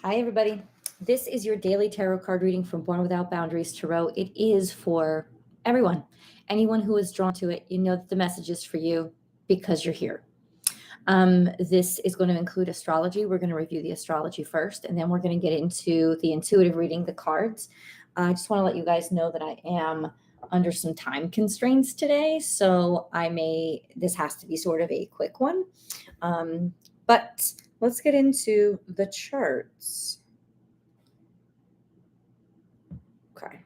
Hi, everybody. This is your daily tarot card reading from Born Without Boundaries Tarot. It is for everyone. Anyone who is drawn to it, you know that the message is for you because you're here. This is going to include astrology. We're going to review the astrology first, and then we're going to get into the intuitive reading, the cards. I just want to let you guys know that I am under some time constraints today, so this has to be sort of a quick one. But let's get into the charts. Okay.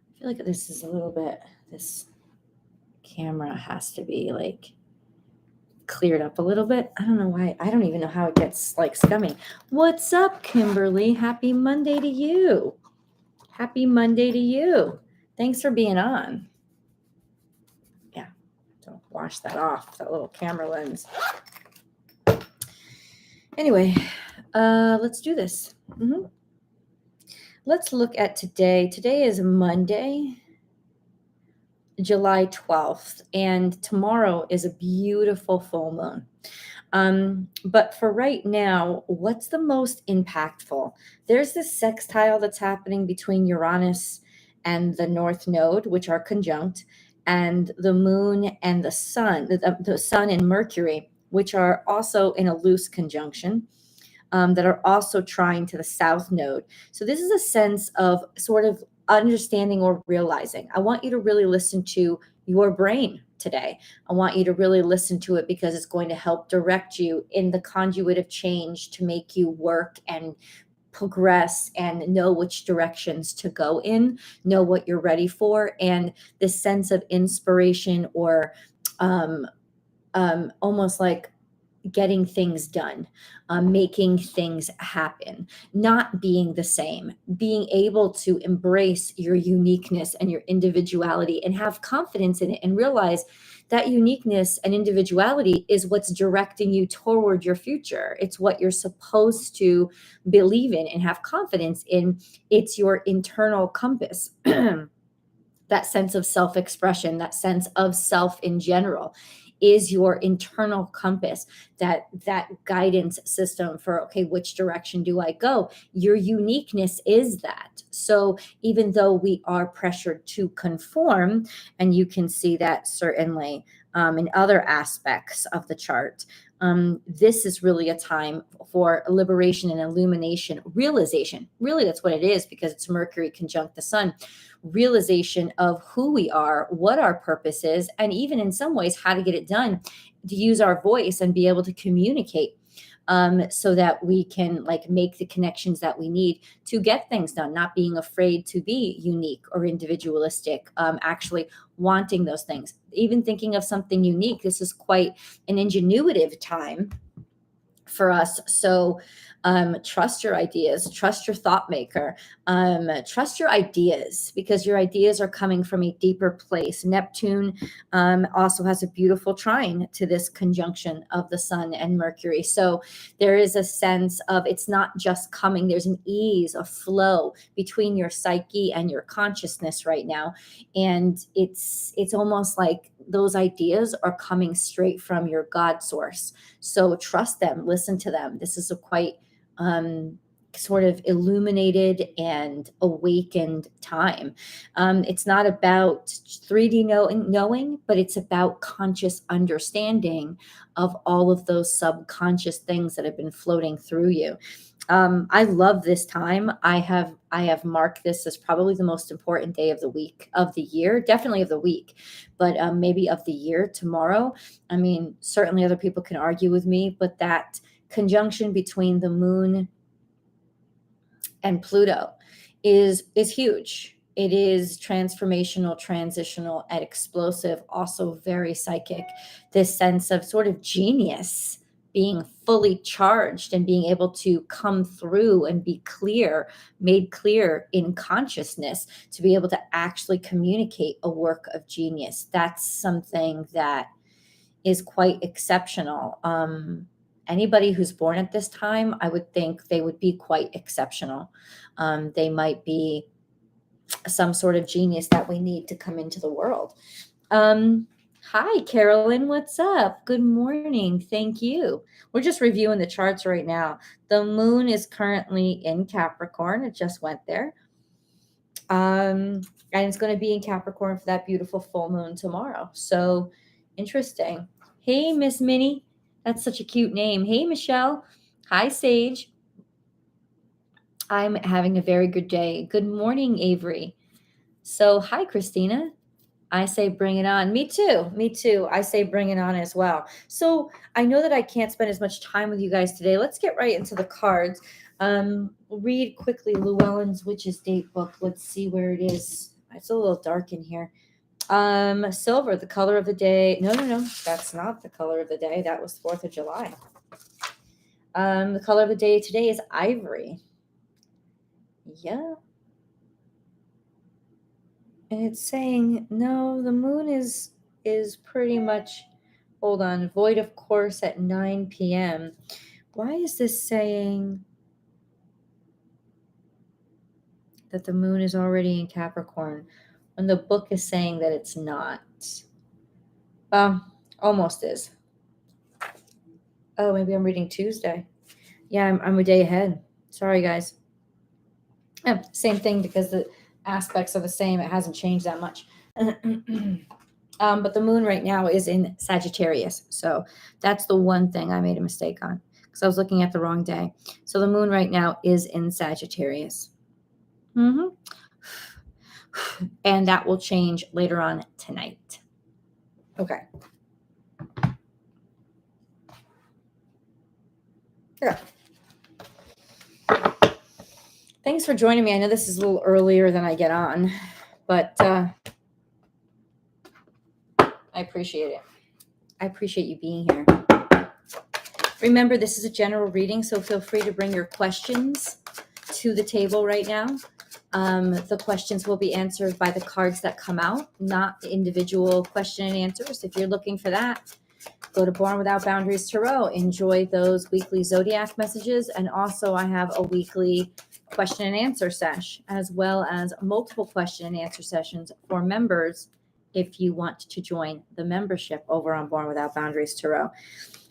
I feel like this is a little bit, this camera has to be like cleared up a little bit. I don't know why. I don't even know how it gets like scummy. What's up, Kimberly? Happy Monday to you. Happy Monday to you. Thanks for being on. Yeah. Don't wash that off, that little camera lens. Anyway, let's do this. Let's look at today. Today is Monday, July 12th, and tomorrow is a beautiful full moon. But for right now, what's the most impactful? There's this sextile that's happening between Uranus and the North Node, which are conjunct, and the moon and the sun, the sun and Mercury, which are also in a loose conjunction. That are also trying to the South Node. So this is a sense of sort of understanding or realizing. I want you to really listen to your brain today. I want you to really listen to it because it's going to help direct you in the conduit of change to make you work and progress and know which directions to go in, know what you're ready for, and this sense of inspiration or almost like getting things done, making things happen, not being the same, being able to embrace your uniqueness and your individuality and have confidence in it and realize that uniqueness and individuality is what's directing you toward your future. It's what you're supposed to believe in and have confidence in. It's your internal compass. That sense of self-expression, that sense of self in general is your internal compass, that guidance system for, okay, which direction do I go? Your uniqueness is that. So even though we are pressured to conform, and you can see that certainly in other aspects of the chart, this is really a time for liberation and illumination, realization. Really, that's what it is, because it's Mercury conjunct the sun. Realization of who we are, what our purpose is, and even in some ways how to get it done, to use our voice and be able to communicate so that we can like make the connections that we need to get things done, not being afraid to be unique or individualistic, actually wanting those things, even thinking of something unique. This is quite an ingenuitive time for us. So trust your ideas, trust your thought maker, trust your ideas, because your ideas are coming from a deeper place. Neptune also has a beautiful trine to this conjunction of the sun and Mercury. So there is a sense of, it's not just coming, there's an ease, a flow between your psyche and your consciousness right now. And it's almost like those ideas are coming straight from your God source. So trust them, listen to them. This is a quite sort of illuminated and awakened time. It's not about 3D knowing, but it's about conscious understanding of all of those subconscious things that have been floating through you. I love this time. I have marked this as probably the most important day of the week, of the year, definitely of the week, but maybe of the year tomorrow. I mean, certainly other people can argue with me, but that conjunction between the moon and Pluto is huge. It is transformational, transitional, and explosive, also very psychic. This sense of sort of genius, being fully charged and being able to come through and be clear, made clear in consciousness, to be able to actually communicate a work of genius. That's something that is quite exceptional. Anybody who's born at this time, I would think they would be quite exceptional. They might be some sort of genius that we need to come into the world. Hi, Carolyn. What's up? Good morning. Thank you. We're just reviewing the charts right now. The moon is currently in Capricorn. It just went there. And it's going to be in Capricorn for that beautiful full moon tomorrow. So interesting. Hey, Miss Minnie. That's such a cute name. Hey, Michelle. Hi, Sage. I'm having a very good day. Good morning, Avery. So, hi, Christina. I say bring it on. Me too. Me too. I say bring it on as well. So I know that I can't spend as much time with you guys today. Let's get right into the cards. We'll read quickly Llewellyn's Witch's Date book. Let's see where it is. It's a little dark in here. Silver, the color of the day. No. That's not the color of the day. That was 4th of July. The color of the day today is ivory. Yeah. And it's saying, no, the moon is pretty much, hold on, void of course at 9 p.m. Why is this saying that the moon is already in Capricorn when the book is saying that it's not? Well, almost is. Oh, maybe I'm reading Tuesday. Yeah, I'm a day ahead. Sorry, guys. Yeah, same thing because the aspects are the same. It hasn't changed that much. But the moon right now is in Sagittarius. So that's the one thing I made a mistake on because I was looking at the wrong day. So the moon right now is in Sagittarius. And that will change later on tonight. Okay. Yeah. Thanks for joining me. I know this is a little earlier than I get on, but I appreciate it. I appreciate you being here. Remember, this is a general reading, so feel free to bring your questions to the table right now. The questions will be answered by the cards that come out, not the individual question and answers. If you're looking for that, go to Born Without Boundaries Tarot. Enjoy those weekly zodiac messages. And also I have a weekly question and answer sesh, as well as multiple question and answer sessions for members if you want to join the membership over on Born Without Boundaries Tarot.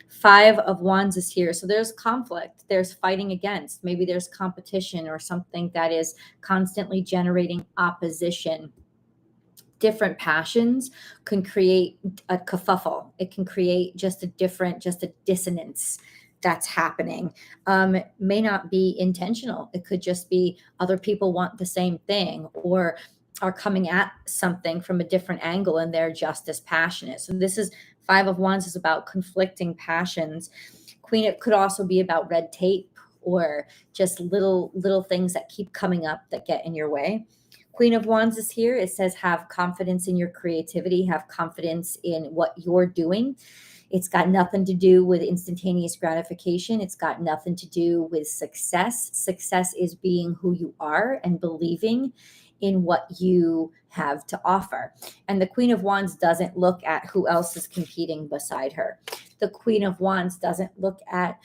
5 of Wands is here. So there's conflict. There's fighting against. Maybe there's competition or something that is constantly generating opposition. Different passions can create a kerfuffle. It can create just a dissonance that's happening. May not be intentional. It could just be other people want the same thing or are coming at something from a different angle and they're just as passionate. So this is 5 of Wands is about conflicting passions. Queen, it could also be about red tape or just little things that keep coming up that get in your way. Queen of Wands is here. It says have confidence in your creativity, have confidence in what you're doing. It's got nothing to do with instantaneous gratification. It's got nothing to do with success. Success is being who you are and believing in what you have to offer. And the Queen of Wands doesn't look at who else is competing beside her. The Queen of Wands doesn't look at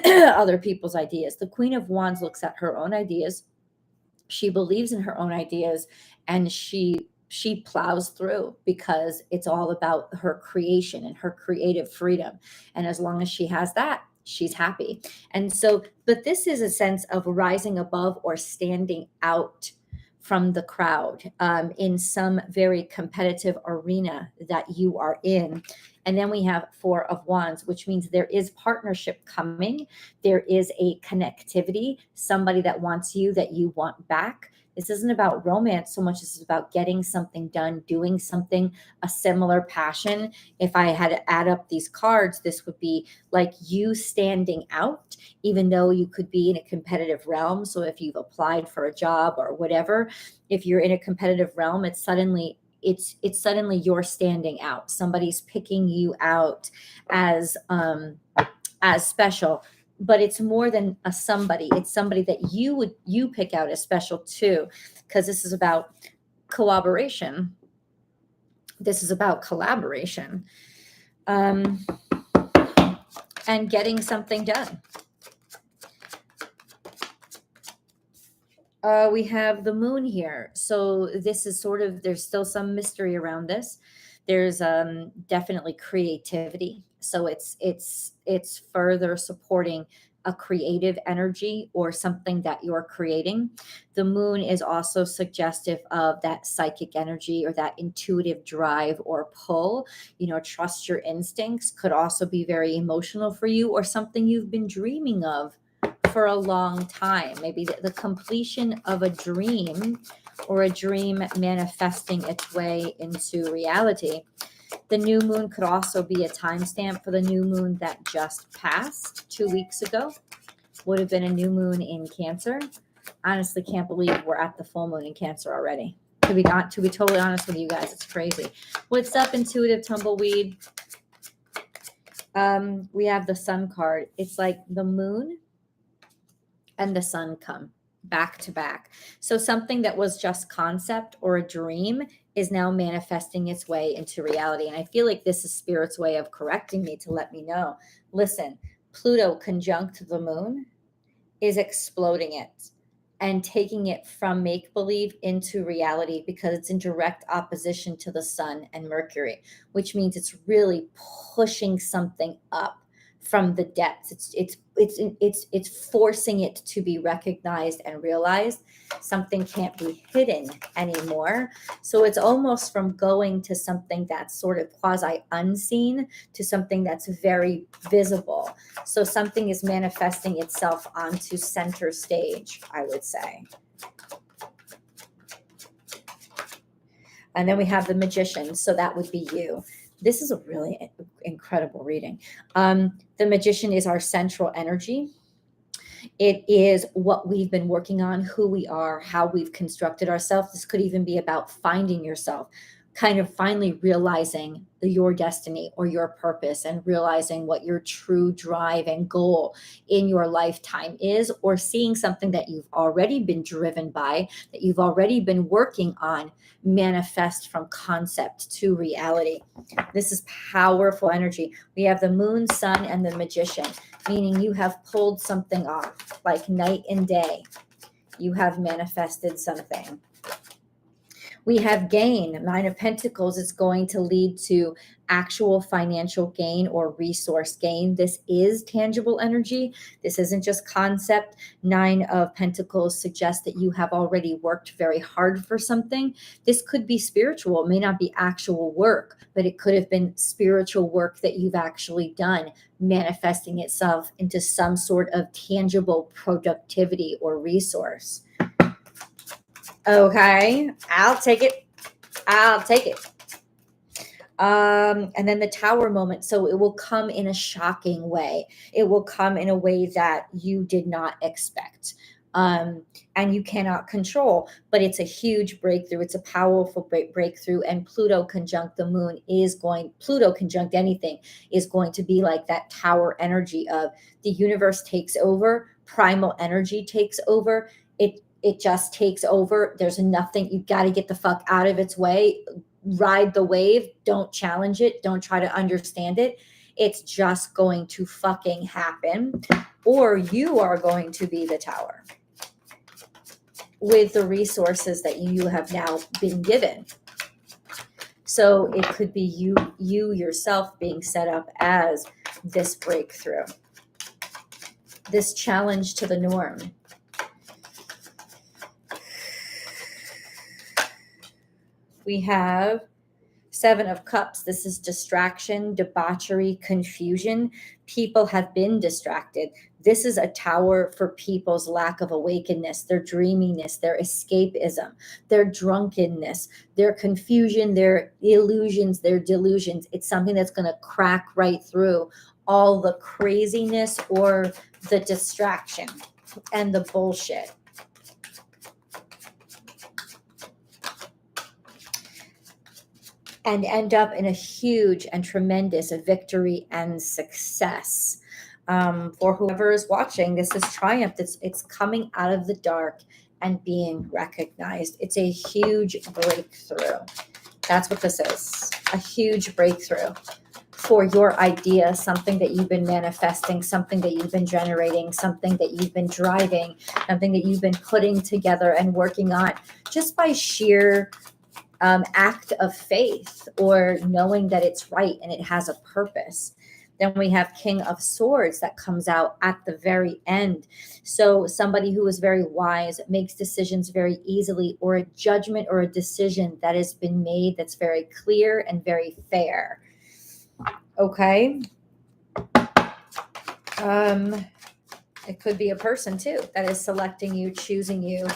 other people's ideas. The Queen of Wands looks at her own ideas. She believes in her own ideas and she plows through because it's all about her creation and her creative freedom. And as long as she has that, she's happy. And so, but this is a sense of rising above or standing out from the crowd in some very competitive arena that you are in. And then we have 4 of Wands, which means there is partnership coming. There is a connectivity, somebody that wants you, that you want back. This isn't about romance so much as it's about getting something done, doing something, a similar passion. If I had to add up these cards, this would be like you standing out, even though you could be in a competitive realm. So if you've applied for a job or whatever, if you're in a competitive realm, it's suddenly you're standing out. Somebody's picking you out as special. But it's more than a somebody. It's somebody that you pick out as special too, because this is about collaboration. This is about collaboration, and getting something done. We have the moon here. So this is sort of, there's still some mystery around this. There's definitely creativity. So it's further supporting a creative energy or something that you're creating. The moon is also suggestive of that psychic energy or that intuitive drive or pull. Trust your instincts could also be very emotional for you, or something you've been dreaming of for a long time. Maybe the completion of a dream, or a dream manifesting its way into reality. The new moon could also be a timestamp for the new moon that just passed 2 weeks ago. Would have been a new moon in Cancer. Honestly, can't believe we're at the full moon in Cancer already. To be totally honest with you guys, it's crazy. What's up, intuitive tumbleweed? We have the sun card. It's like the moon and the sun come back to back. So something that was just concept or a dream is now manifesting its way into reality. And I feel like this is Spirit's way of correcting me to let me know, listen, Pluto conjunct the moon is exploding it and taking it from make-believe into reality, because it's in direct opposition to the sun and Mercury, which means it's really pushing something up from the depths. It's forcing it to be recognized and realized. Something can't be hidden anymore. So it's almost from going to something that's sort of quasi unseen to something that's very visible. So something is manifesting itself onto center stage, I would say. And then we have the Magician. So that would be you. This is a really incredible reading. The Magician is our central energy. It is what we've been working on, who we are, how we've constructed ourselves. This could even be about finding yourself, kind of finally realizing your destiny or your purpose, and realizing what your true drive and goal in your lifetime is, or seeing something that you've already been driven by, that you've already been working on, manifest from concept to reality. This is powerful energy. We have the moon, sun, and the Magician, meaning you have pulled something off, like night and day. You have manifested something. We have gain. Nine of Pentacles is going to lead to actual financial gain or resource gain. This is tangible energy. This isn't just concept. Nine of Pentacles suggests that you have already worked very hard for something. This could be spiritual. It may not be actual work, but it could have been spiritual work that you've actually done, manifesting itself into some sort of tangible productivity or resource. Okay, I'll take it. And then the Tower moment. So it will come in a shocking way. It will come in a way that you did not expect. And you cannot control, but it's a huge breakthrough. It's a powerful breakthrough. And Pluto conjunct the moon Pluto conjunct anything is going to be like that Tower energy of the universe takes over, primal energy takes over. It just takes over. There's nothing, you got to get the fuck out of its way. Ride the wave. Don't challenge it. Don't try to understand it. It's just going to fucking happen. Or you are going to be the Tower with the resources that you have now been given. So it could be you yourself being set up as this breakthrough, this challenge to the norm. We have Seven of Cups. This is distraction, debauchery, confusion. People have been distracted. This is a Tower for people's lack of awakeness, their dreaminess, their escapism, their drunkenness, their confusion, their illusions, their delusions. It's something that's going to crack right through all the craziness or the distraction and the bullshit. And end up in a huge and tremendous victory and success. For whoever is watching, this is triumph. It's coming out of the dark and being recognized. It's a huge breakthrough. That's what this is. A huge breakthrough for your idea, something that you've been manifesting, something that you've been generating, something that you've been driving, something that you've been putting together and working on just by sheer act of faith, or knowing that it's right and it has a purpose. Then we have King of Swords that comes out at the very end. So somebody who is very wise, makes decisions very easily, or a judgment or a decision that has been made that's very clear and very fair. Okay. It could be a person too that is selecting you, choosing you,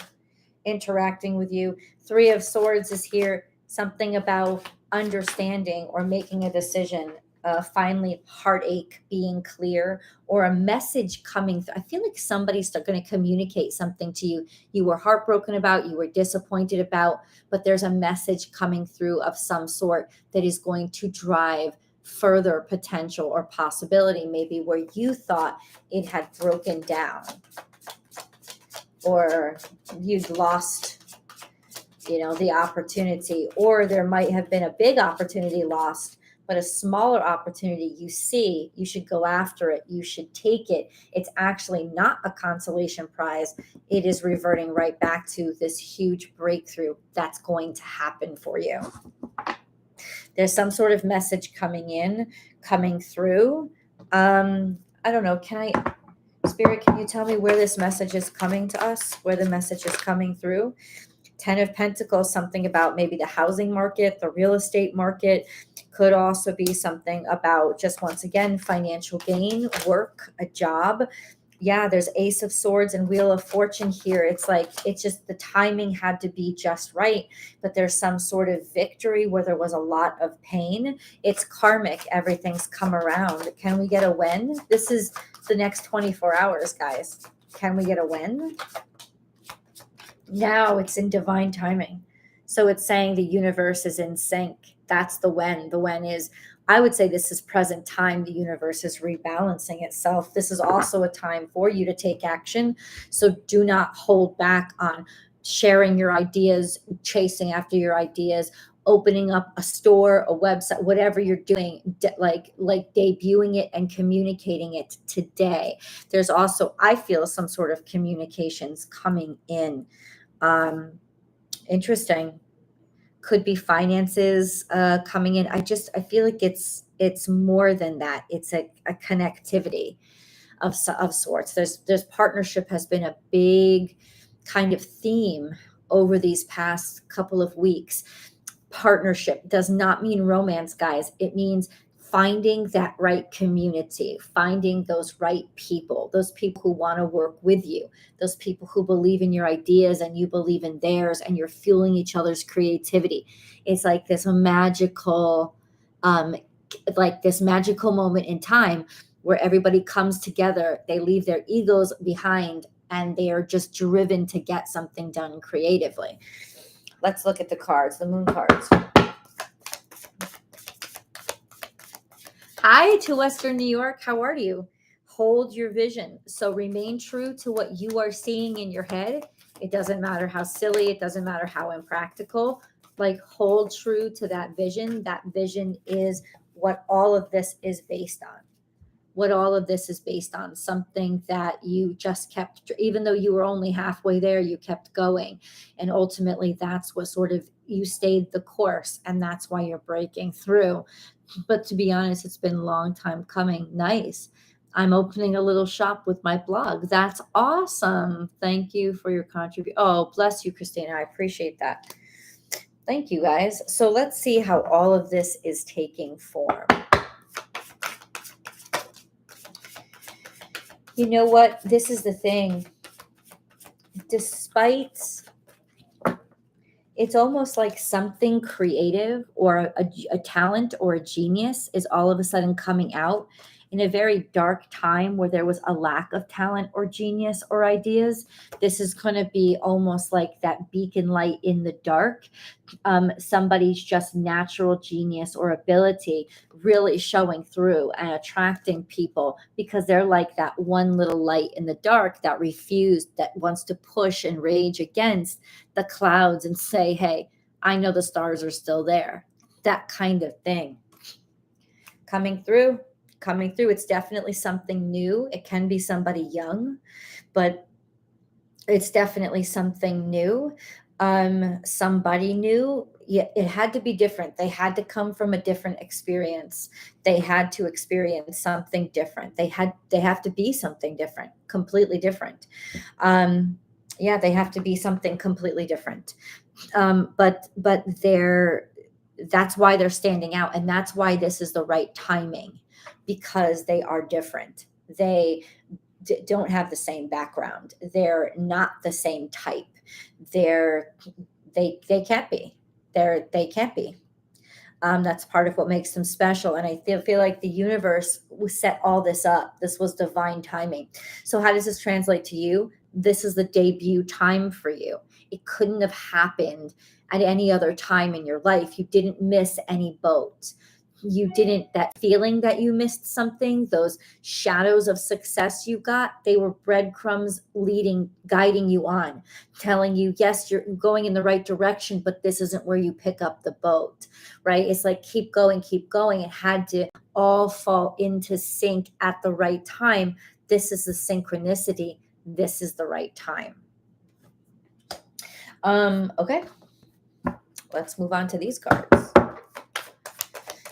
interacting with you. Three of Swords is here. Something about understanding or making a decision. Finally, heartache, being clear, or a message coming through. I feel like somebody's going to communicate something to you. You were heartbroken about, you were disappointed about, but there's a message coming through of some sort that is going to drive further potential or possibility, maybe where you thought it had broken down, or you'd lost, the opportunity, or there might have been a big opportunity lost, but a smaller opportunity you see. You should go after it. You should take it. It's actually not a consolation prize. It is reverting right back to this huge breakthrough that's going to happen for you. There's some sort of message coming through. I don't know. Spirit, can you tell me where this message is coming to us, where the message is coming through? 10 of Pentacles, something about maybe the housing market, the real estate market. Could also be something about just, once again, financial gain, work, a job. Yeah, there's Ace of Swords and Wheel of Fortune here. It's just the timing had to be just right, but there's some sort of victory where there was a lot of pain. It's karmic. Everything's come around. Can we get a win? This is the next 24 hours, guys. Can we get a win? Now it's in divine timing. So it's saying the universe is in sync. That's the when. The when is, I would say, this is present time. The universe is rebalancing itself. This is also a time for you to take action. So do not hold back on sharing your ideas, chasing after your ideas, opening up a store, a website, whatever you're doing, like debuting it and communicating it today. There's also, I feel, some sort of communications coming in. Interesting. Could be finances coming in. I feel like it's more than that. It's a connectivity of sorts. There's partnership has been a big kind of theme over these past couple of weeks. Partnership does not mean romance, guys. It means finding that right community, finding those right people, those people who want to work with you, those people who believe in your ideas and you believe in theirs, and you're fueling each other's creativity. It's like this magical, moment in time where everybody comes together. They leave their egos behind and they are just driven to get something done creatively. Let's look at the cards, the moon cards. Hi to Western New York. How are you? Hold your vision. So remain true to what you are seeing in your head. It doesn't matter how silly. It doesn't matter how impractical. Hold true to that vision. That vision is what all of this is based on. What all of this is based on. Something that you just kept, even though you were only halfway there, you kept going. And ultimately, that's what sort of, you stayed the course. And that's why you're breaking through. But to be honest, it's been a long time coming. Nice. I'm opening a little shop with my blog. That's awesome. Thank you for your contribution. Oh, bless you, Christina. I appreciate that. Thank you, guys. So let's see how all of this is taking form. You know what? This is the thing. Despite, it's almost like something creative or a talent or a genius is all of a sudden coming out in a very dark time where there was a lack of talent or genius or ideas. This is going to be almost like that beacon light in the dark. Somebody's just natural genius or ability really showing through and attracting people because they're like that one little light in the dark that refused, that wants to push and rage against the clouds and say, hey, I know the stars are still there. That kind of thing. Coming through. It's definitely something new. It can be somebody young, but it's definitely something new. Somebody new. it had to be different. They had to come from a different experience. They had to experience something different. They have to be something different, completely different. Yeah, they have to be something completely different. But that's why they're standing out, and that's why this is the right timing, because they are different. They don't have the same background. They're not the same type. They can't be. They can't be. That's part of what makes them special. And I feel like the universe set all this up. This was divine timing. So how does this translate to you? This is the debut time for you. It couldn't have happened at any other time in your life. You didn't miss any boat. You didn't, that feeling that you missed something, those shadows of success you got, they were breadcrumbs guiding you on, telling you, yes, you're going in the right direction, but this isn't where you pick up the boat, right? It's like, keep going, keep going. It had to all fall into sync at the right time. This is the synchronicity. This is the right time. Okay. Let's move on to these cards.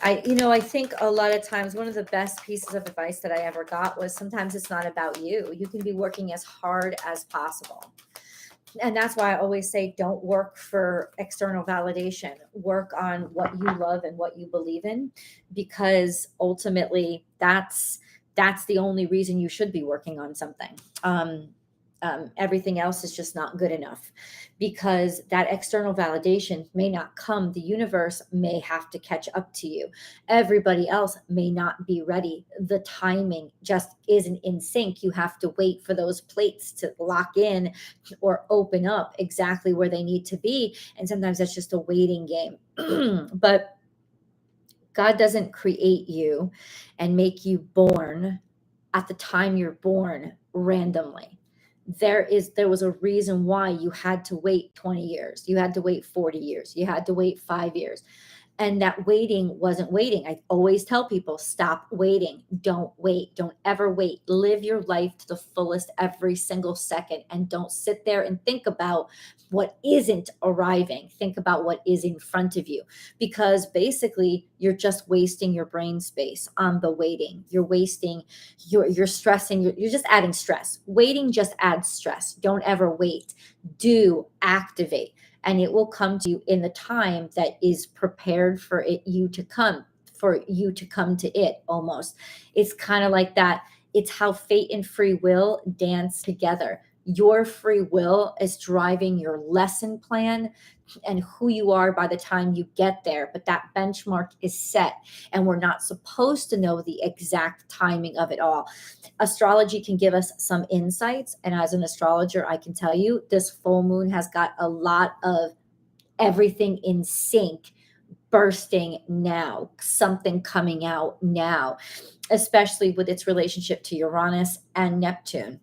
I think a lot of times one of the best pieces of advice that I ever got was, sometimes it's not about you. You can be working as hard as possible. And that's why I always say, don't work for external validation. Work on what you love and what you believe in, because ultimately that's the only reason you should be working on something. Everything else is just not good enough, because that external validation may not come. The universe may have to catch up to you. Everybody else may not be ready. The timing just isn't in sync. You have to wait for those plates to lock in or open up exactly where they need to be. And sometimes that's just a waiting game. But God doesn't create you and make you born at the time you're born randomly. There was a reason why you had to wait 20 years. You had to wait 40 years. You had to wait 5 years. And that waiting wasn't waiting. I always tell people, stop waiting. Don't wait. Don't ever wait. Live your life to the fullest every single second, and don't sit there and think about what isn't arriving. Think about what is in front of you, because basically you're just wasting your brain space on the waiting. You're wasting, you're stressing, you're just adding stress. Waiting just adds stress. Don't ever wait. Do activate. And it will come to you in the time that is prepared for you to come to it almost. It's kind of like that. It's how fate and free will dance together. Your free will is driving your lesson plan and who you are by the time you get there. But that benchmark is set, and we're not supposed to know the exact timing of it all. Astrology can give us some insights. And as an astrologer, I can tell you this full moon has got a lot of everything in sync, bursting now, something coming out now, especially with its relationship to Uranus and Neptune,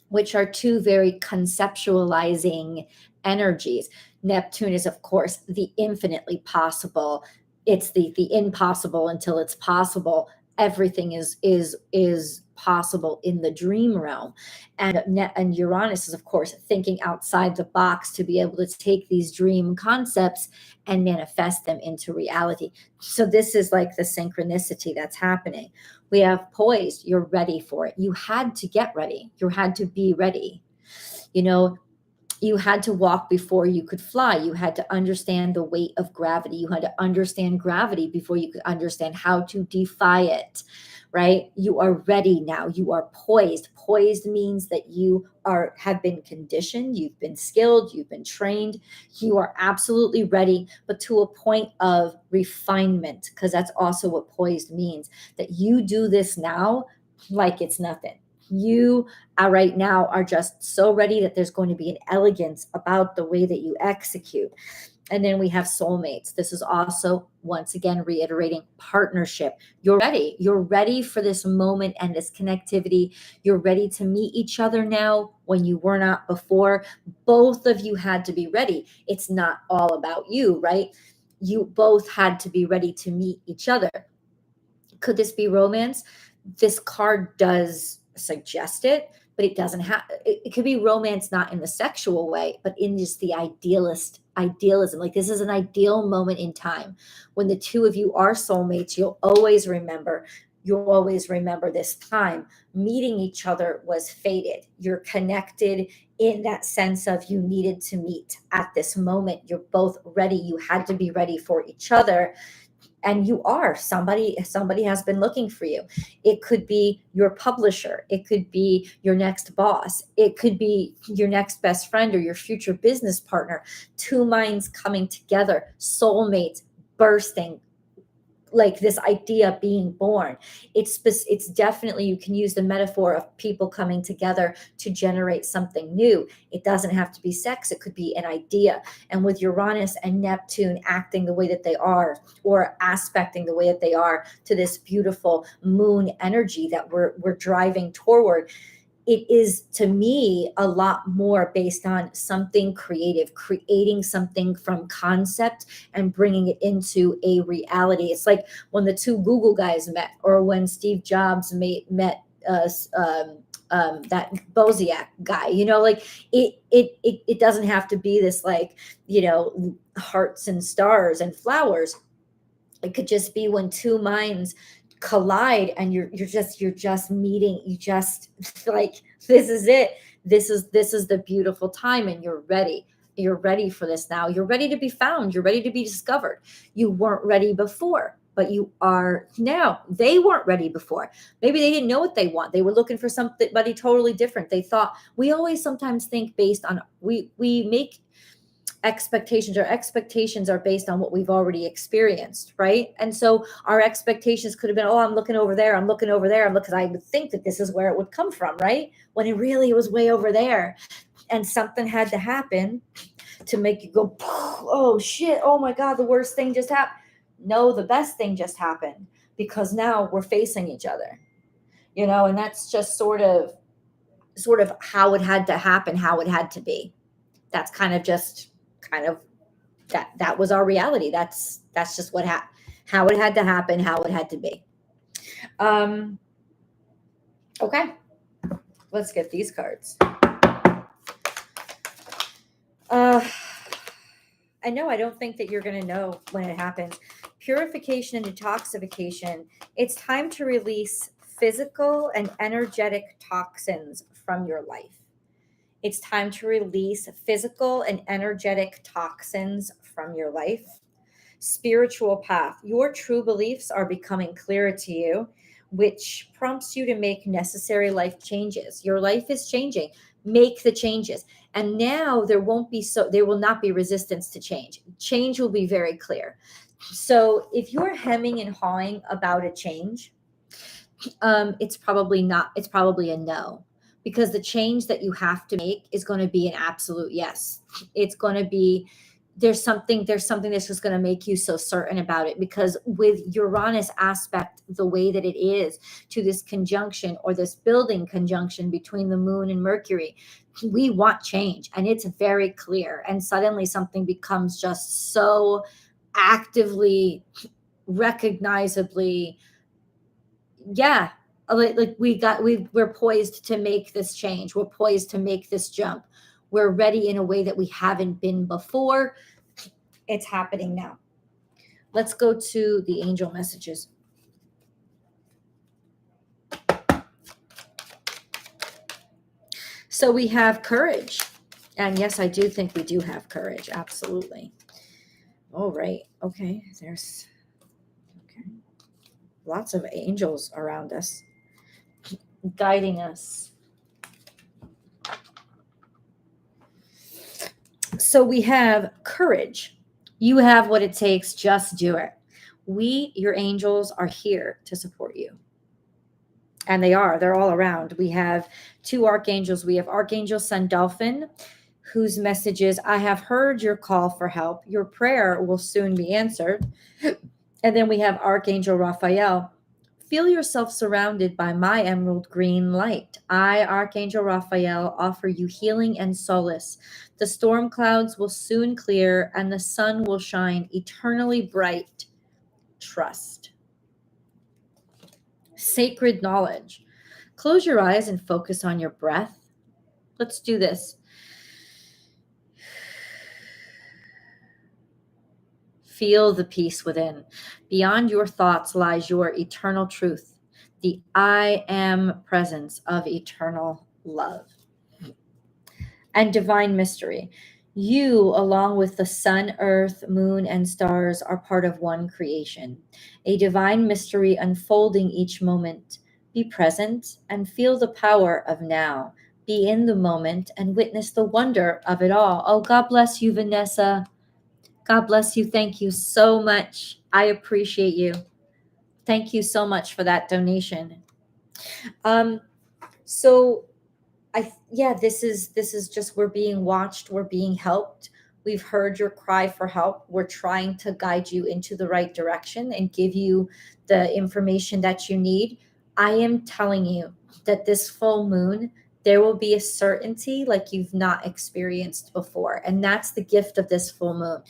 which are two very conceptualizing energies. Neptune is, of course, the infinitely possible. It's the impossible until it's possible. Everything is possible in the dream realm. And Uranus is, of course, thinking outside the box to be able to take these dream concepts and manifest them into reality. So this is like the synchronicity that's happening. We have poised. You're ready for it. You had to get ready. You had to be ready. You had to walk before you could fly. You had to understand the weight of gravity. You had to understand gravity before you could understand how to defy it, right? You are ready now. You are poised. Poised means that you have been conditioned, you've been skilled, you've been trained. You are absolutely ready, but to a point of refinement, because that's also what poised means, that you do this now like it's nothing. You right now are just so ready that there's going to be an elegance about the way that you execute. And then we have soulmates. This is also, once again, reiterating partnership. You're ready. You're ready for this moment and this connectivity. You're ready to meet each other now when you were not before. Both of you had to be ready. It's not all about you, right? You both had to be ready to meet each other. Could this be romance? This card does suggest it, but it doesn't have, it could be romance, not in the sexual way, but in just the idealism. Like, this is an ideal moment in time when the two of you are soulmates. You'll always remember this time. Meeting each other was fated. You're connected in that sense of you needed to meet at this moment. You're both ready. You had to be ready for each other. And you are. Somebody has been looking for you. It could be your publisher. It could be your next boss. It could be your next best friend or your future business partner. Two minds coming together, soulmates bursting, like this idea being born. It's definitely, you can use the metaphor of people coming together to generate something new. It doesn't have to be sex. It could be an idea. And with Uranus and Neptune acting the way that they are, or aspecting the way that they are to this beautiful moon energy that we're driving toward, it is, to me, a lot more based on something creative, creating something from concept and bringing it into a reality. It's like when the two Google guys met, or when Steve Jobs met that Zodiac guy. Like it doesn't have to be this, like, hearts and stars and flowers. It could just be when two minds collide and you're just meeting. You just like, this is it. This is the beautiful time, and you're ready for this now. You're ready to be found. You're ready to be discovered. You weren't ready before, but you are now. They weren't ready before. Maybe they didn't know what they want. They were looking for somebody totally different. They thought, we always sometimes think based on, we make expectations. Our expectations are based on what we've already experienced, right? And so our expectations could have been, oh, I'm looking over there, because I would think that this is where it would come from, right? When it really was way over there. And something had to happen to make you go, oh shit, oh my God, the worst thing just happened. No, the best thing just happened, because now we're facing each other, and that's just sort of how it had to happen, how it had to be. That's kind of that was our reality. That's just how it had to happen, how it had to be. Okay, let's get these cards. I know, I don't think that you're going to know when it happens. Purification and detoxification. It's time to release physical and energetic toxins from your life. It's time to release physical and energetic toxins from your life. Spiritual path. Your true beliefs are becoming clearer to you, which prompts you to make necessary life changes. Your life is changing. Make the changes. And now there will not be resistance to change. Change will be very clear. So if you're hemming and hawing about a change, it's probably a no. Because the change that you have to make is going to be an absolute yes. It's going to be, there's something that's just going to make you so certain about it. Because with Uranus aspect, the way that it is to this conjunction, or this building conjunction between the moon and Mercury, we want change, and it's very clear. And suddenly something becomes just so actively, recognizably, yeah, like we're poised to make this change. We're poised to make this jump. We're ready in a way that we haven't been before. It's happening now. Let's go to the angel messages. So we have courage. And yes, I do think we do have courage. Absolutely. All right. Okay. There's lots of angels around us, guiding us. So we have courage. You have what it takes. Just do it. We, your angels, are here to support you. And they're all around. We have two archangels. We have Archangel Sandalphon, whose message is, I have heard your call for help. Your prayer will soon be answered. And then we have Archangel Raphael. Feel yourself surrounded by my emerald green light. I, Archangel Raphael, offer you healing and solace. The storm clouds will soon clear, and the sun will shine eternally bright. Trust. Sacred knowledge. Close your eyes and focus on your breath. Let's do this. Feel the peace within. Beyond your thoughts lies your eternal truth, the I am presence of eternal love. And divine mystery. You, along with the sun, earth, moon, and stars, are part of one creation, a divine mystery unfolding each moment. Be present and feel the power of now. Be in the moment and witness the wonder of it all. Oh, God bless you, Vanessa. God bless you. Thank you so much. I appreciate you. Thank you so much for that donation. So this is just, we're being watched, we're being helped. We've heard your cry for help. We're trying to guide you into the right direction and give you the information that you need. I am telling you that this full moon, there will be a certainty like you've not experienced before. And that's the gift of this full moon.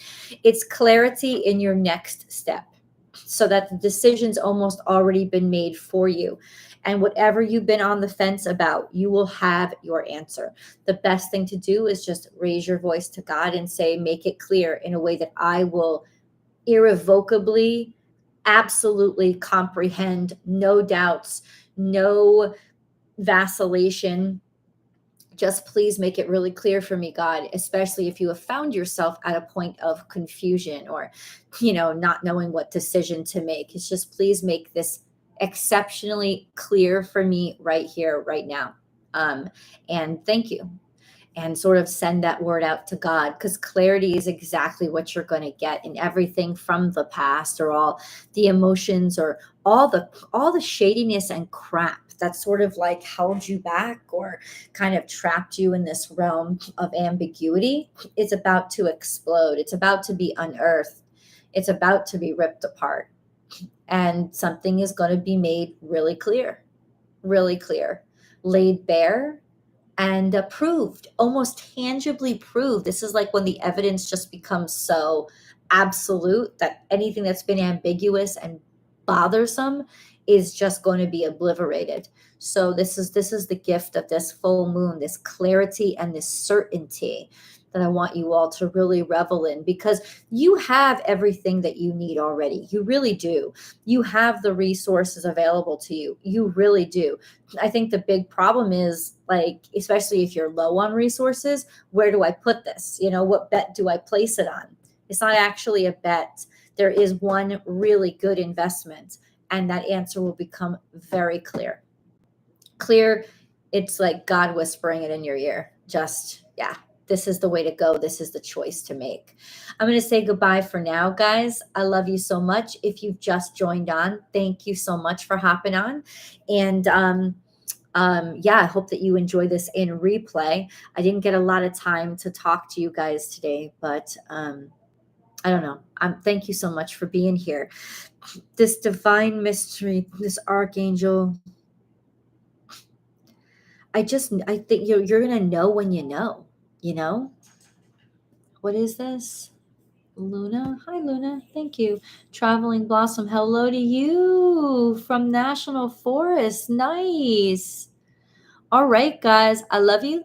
It's clarity in your next step, so that the decision's almost already been made for you. And whatever you've been on the fence about, you will have your answer. The best thing to do is just raise your voice to God and say, make it clear in a way that I will irrevocably, absolutely comprehend, no doubts, no vacillation. Just please make it really clear for me, God, especially if you have found yourself at a point of confusion or, not knowing what decision to make. It's just, please make this exceptionally clear for me right here, right now. And thank you. And sort of send that word out to God, because clarity is exactly what you're going to get in everything from the past, or all the emotions, or all the shadiness and crap that sort of like held you back or kind of trapped you in this realm of ambiguity. It's about to explode. It's about to be unearthed. It's about to be ripped apart. And something is going to be made really clear, laid bare, and proved, almost tangibly proved. This is like when the evidence just becomes so absolute that anything that's been ambiguous and bothersome is just going to be obliterated. So this is the gift of this full moon, this clarity and this certainty that I want you all to really revel in, because you have everything that you need already. You really do. You have the resources available to you. You really do. I think the big problem is, like, especially if you're low on resources, where do I put this? What bet do I place it on? It's not actually a bet. There is one really good investment, and that answer will become very clear. It's like God whispering it in your ear. Just, yeah. This is the way to go. This is the choice to make. I'm going to say goodbye for now, guys. I love you so much. If you've just joined on, thank you so much for hopping on. And I hope that you enjoy this in replay. I didn't get a lot of time to talk to you guys today, but I don't know. Thank you so much for being here. This divine mystery, this archangel, I think you're going to know when you know. What is this? Luna. Hi, Luna. Thank you. Traveling Blossom. Hello to you from National Forest. Nice. All right, guys. I love you.